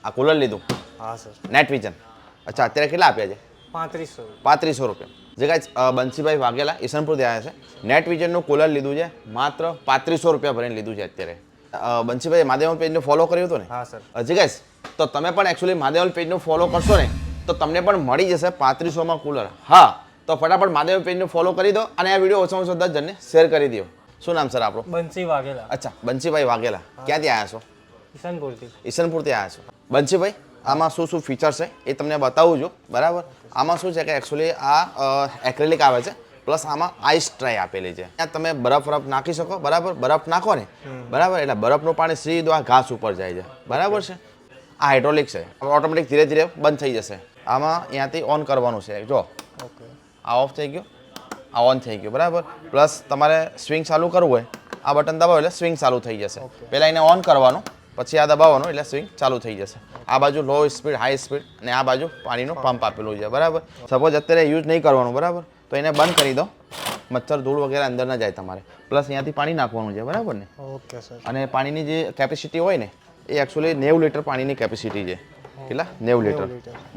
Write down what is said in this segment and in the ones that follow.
આ કુલર લીધું હા સર. Net vision. અચ્છા અત્યારે કેટલા આપ્યા છે? 3500. ₹3500. જે કાંઈ બંસીભાઈ વાઘેલા ઈસનપુરથી આવ્યા છે. નેટ વિઝનનું કુલર લીધું છે માત્ર ₹3500 ભરીને લીધું છે અત્યારે. બંસીભાઈ મહાદેવન પેજને ફોલો કર્યું હતું ને? હા સર. હજી ગાઈસ તો તમે પણ એકચ્યુઅલી મહાદેવન પેજનું ફોલો કરશો ને તો તમને પણ મળી જશે 3500માં કુલર. હા તો ફટાફટ મહાદેવન પેજને ફોલો કરી દો અને આ વિડીયો ઓછામાં ઓછા 10 જણને શેર કરી દો. શું નામ સર આપણું? બંસી વાઘેલા. અચ્છા બંસીભાઈ વાઘેલા. ક્યાંથી આવ્યા છો? ઈસનપુરથી. ઈસનપુરથી આવ્યા છો. બંસીભાઈ આમાં શું શું ફીચર છે એ તમને બતાવું છું બરાબર. આમાં શું છે કે એકચ્યુઅલી આ એક્રેલિક આવે છે પ્લસ આમાં આઈસ ટ્રાય આપેલી છે. ત્યાં તમે બરફ નાખી શકો બરાબર. બરફ નાખો ને બરાબર એટલે બરફનું પાણી સીધું આ ઘાસ ઉપર જાય છે બરાબર છે. આ હાઇડ્રોલિક છે ઓટોમેટિક ધીરે ધીરે બંધ થઈ જશે. આમાં અહીંયાથી ઓન કરવાનું છે જો ઓકે. આ ઓફ થઈ ગયો આ ઓન થઈ ગયું બરાબર. પ્લસ તમારે સ્વિંગ ચાલુ કરવું હોય આ બટન દબાવો એટલે સ્વિંગ ચાલુ થઈ જશે. પહેલાં એને ઓન કરવાનું પછી આ દબાવવાનું એટલે સ્વિંગ ચાલુ થઈ જશે. આ બાજુ લો સ્પીડ હાઈ સ્પીડ અને આ બાજુ પાણીનું પંપ આપેલું છે બરાબર. સપોઝ અત્યારે યુઝ નહીં કરવાનું બરાબર તો એને બંધ કરી દો. મચ્છર ધૂળ વગેરે અંદર ન જાય તમારે. પ્લસ અહીંયાથી પાણી નાખવાનું છે બરાબર ને. Okay sir. અને પાણીની જે કેપેસિટી હોય ને એ એકચ્યુઅલી 90 લીટર પાણીની કેપેસિટી છે. કેટલા? 90 લીટર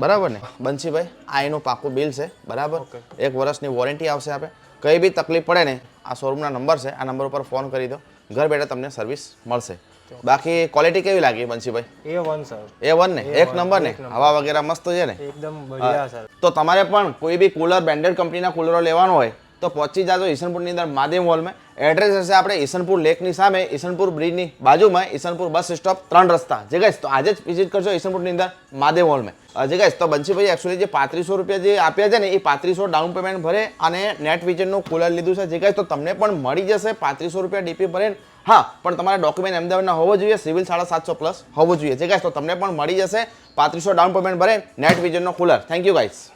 બરાબર ને. બંસીભાઈ આ એનું પાકું બિલ છે બરાબર. 1 વર્ષની વોરંટી આવશે. આપણે કંઈ બી તકલીફ પડે ને આ શોરૂમના નંબર છે આ નંબર ઉપર ફોન કરી દો ઘર બેઠા તમને સર્વિસ મળશે. બાકી ક્વોલિટી કેવી લાગી બંસીભાઈ? A1 sir. A1 ને એક નંબર ને હવા વગેરે મસ્ત છે ને એકદમ બઢિયા સર. તો તમારે પણ કોઈ બી કુલર બ્રાન્ડેડ કંપનીના કુલરો લેવાનો હોય તો પહોંચી જાજો ઈસનપુરની અંદર મહાદેવ મોલમાં. એડ્રેસ હશે આપણે ઈસનપુર લેકની સામે ઈસનપુર બ્રિજની બાજુમાં ઈસનપુર બસ સ્ટોપ 3 રસ્તા. જે ગાઈસ તો આજે જ વિઝિટ કરજો ઈસનપુરની અંદર મહાદેવ મોલમાં. જે ગાઈસ તો બંસીભાઈ એકચ્યુઅલી જે ₹3500 જે આપ્યા છે ને એ ₹3500 ડાઉન પેમેન્ટ ભરે અને નેટ વિઝનનું કુલર લીધું છે. જે ગાઈસ તો તમને પણ મળી જશે ₹3500 ડીપી ભરે. હા પણ તમારા ડોક્યુમેન્ટ અમદાવાદના હોવો જોઈએ સિવિલ 750+ હોવું જોઈએ. જે ગાઈસ તો તમને પણ મળી જશે ₹3500 ડાઉન પેમેન્ટ ભરે નેટ વિઝનનો કુલર. Thank you guys.